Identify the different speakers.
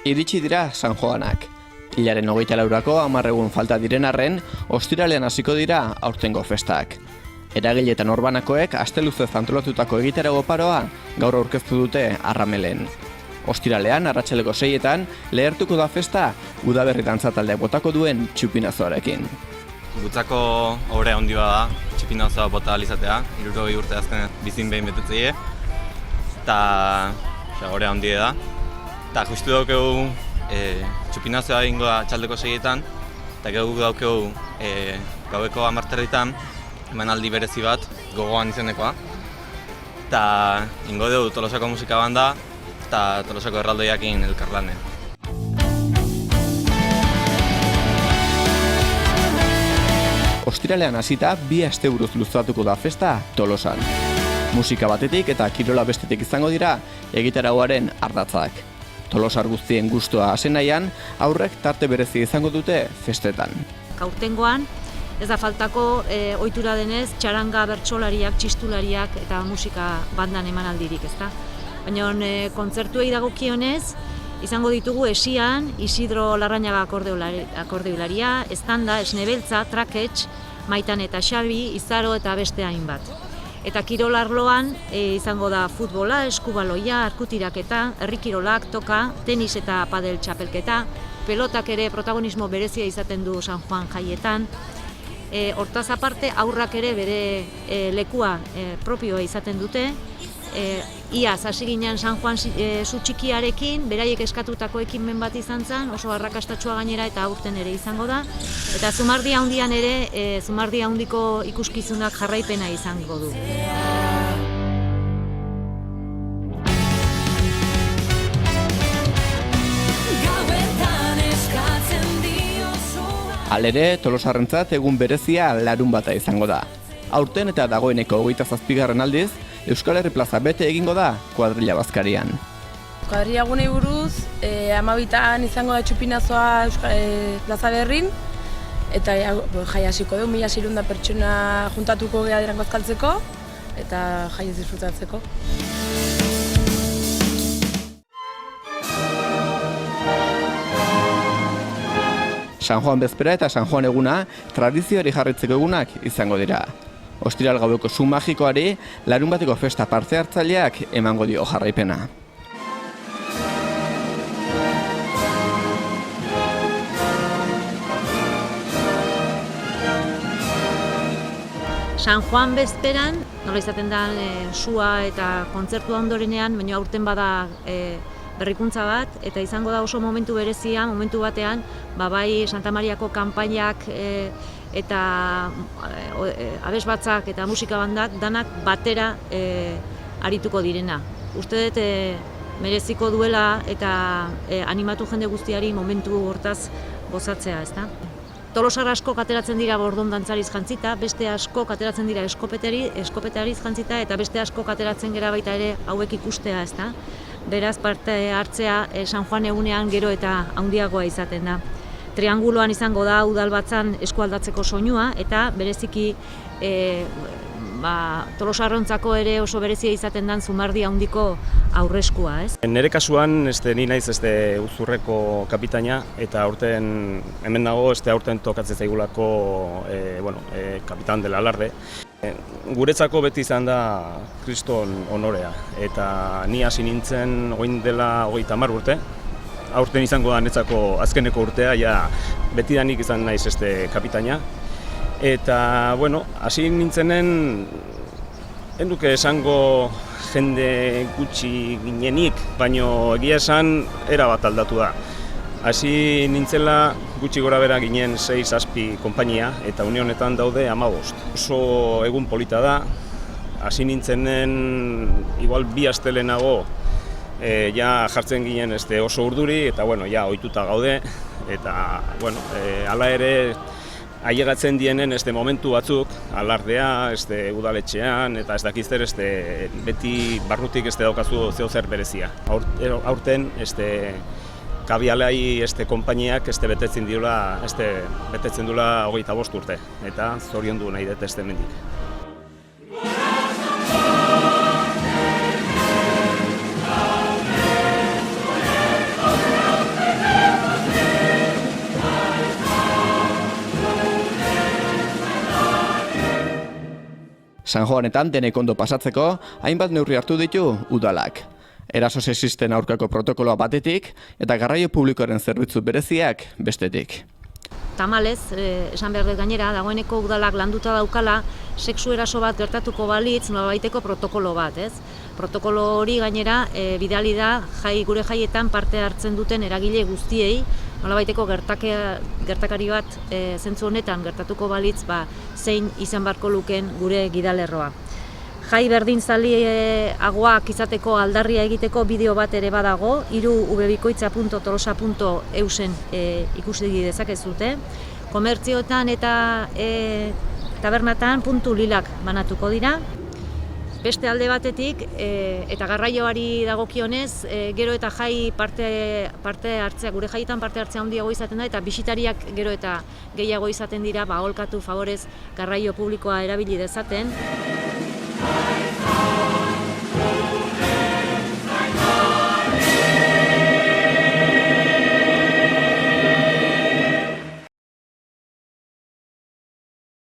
Speaker 1: Iritsi dira San Joanak. Hilaren 24ako 10 egun falta diren arren, ostiralean hasiko dira aurtengo festak. Eragile eta norbanakoek asteluzez antolatutako egitarago paroa gaur aurkeztu dute Arramelen. Ostiralean, arratsaldeko 6etan, lehertuko da festa udaberri dantza taldeak botako duen txupinazoarekin.
Speaker 2: Gutzako obra handi bada, txupinazoa bota alizatea, 60 urte azken bizin behin betetzeie, eta obra handi da. Eta justu daukegu txupinazoa egingo da txaldeko 6etan, eta gero daukegu gaueko 10:00 emanaldi berezi bat, gogoan izenekoa. Eta ingo dugu Tolosako musika banda eta Tolosako erraldoiakin elkarlane.
Speaker 1: Ostiralean hasita 2 asteburuz luzatuko da festa Tolosan. Musika batetik eta kirola bestetik izango dira egitaragoaren ardatzak. Tolosar guztien gustoa hasi nahian, aurrek tarte berezi izango dute festetan.
Speaker 3: Aurtengoan ez da faltako ohitura denez txaranga bertsolariak, txistulariak eta musika bandan emanaldirik, ezta? Baina kontzertuei dagokionez izango ditugu Esian, Isidro Larrañaga akordeolaria, Estanda, Esnebeltza, Traketx, Maitan eta Xabi, Izaro eta beste hainbat. Eta kirol arloan izango da futbola, eskubaloia, arkutiraketa, herrikirolak, toka, tenis eta padel txapelketa, pelotak ere protagonismo berezia izaten du San Juan jaietan. Hortaz aparte, aurrak ere bere lekua propioa izaten dute. Iaz hasi ginen San Juan zu txikiarekin, beraiek eskatutako ekimen bat izan zen, oso arrakastatsua gainera eta aurten ere izango da. Eta Zumardi handian ere, Zumardi handiko ikuskizunak jarraipena izango du.
Speaker 1: Halere, Tolosarrentzat egun berezia larunbata izango da. Aurten eta dagoeneko 27. aldiz, Euskal Herri plaza bete egingo da kuadrilla bazkarian.
Speaker 4: Kuadrilla gunei buruz, 12an izango da txupinazoa plaza berrin, eta jai hasiko dugu, 1600 pertsona juntatuko gea dirango azkaltzeko, eta jaiez disfrutatzeko.
Speaker 1: San Juan bezpera eta San Juan eguna tradizioari jarraitzeko egunak izango dira. Ostiral gaueko su magikoari larunbateko festa parte hartzaileak emango dio jarraipena.
Speaker 3: San Juan bezperan, nola izaten da sua eta kontzertua ondorenean, baina aurten bada berrikuntza bat, eta izango da oso momentu berezia, momentu batean, bai Santa Mariako kanpainak eta abesbatzak eta musika bandak danak batera arituko direna. Uste dut mereziko duela eta animatu jende guztiari momentu hortaz gozatzea, ezta? Tolosar asko ateratzen dira bordon dantzariz jantzita, beste asko ateratzen dira eskopetariz jantzita eta beste asko ateratzen gera baita ere hauek ikustea, ezta? Beraz parte hartzea San Juan egunean gero eta handiagoa izaten da. Trianguloan izango da udalbatzan eskualdatzeko soinua eta bereziki Tolosarrontzako ere oso berezia izaten den Zumardi handiko aurreskua, ez?
Speaker 5: Nere kasuan ni naiz Uzurreko kapitaina eta aurten hemen dago aurten tokatzen zaigulako kapitan del alarde. Guretzako beti izan da Kriston honorea eta ni hasi nintzen orain dela 30 urte. Aurten izango da netzako azkeneko urtea, ja betidanik izan naiz kapitaina. Eta, hasi nintzenen, enduke esango jende gutxi ginenik, baino egia esan erabat aldatu da. Hasi nintzela gutxi gora bera ginen 6-7 konpainia eta unionetan daude 15. Oso egun polita da, hasi nintzenen igual 2 aste lehenago ja jartzen ginen oso urduri eta ja ohituta gaude eta hala ere ailegatzen dienen momentu batzuk alardea udaletxean eta ez dakiz zer beti barrutik daukazu zer berezia. Aurten kabialai konpainiak betetzen duela 25 urte eta zoriondu nahi dut hemendik.
Speaker 1: San Joanetan denek ondo pasatzeko, hainbat neurri hartu ditu udalak. Eraso sexisten aurkako protokoloa batetik eta garraio publikoaren zerbitzu bereziak bestetik.
Speaker 3: Tamalez, esan behar dut gainera, dagoeneko udalak landuta daukala, sexu eraso bat gertatuko balitz nolabaiteko protokolo bat, ez? Protokolo hori gainera bidali da gure jaietan parte hartzen duten eragile guztiei, nolabaiteko gertakari bat zentzu honetan gertatuko balitz, zein izan barko luken gure gidalerroa. Jai berdinzaleagoak izateko aldarria egiteko bideo bat ere badago, irubikoitza.tolosa.eusen ikusi dezakezute. Komertzioetan eta tabernatan puntu lilak banatuko dira. Beste alde batetik, eta garraioari dagokionez, gero eta jai parte hartzea, gure jaietan parte hartzea handiago izaten da, eta bisitariak gero eta gehiago izaten dira, aholkatu favorez garraio publikoa erabili dezaten.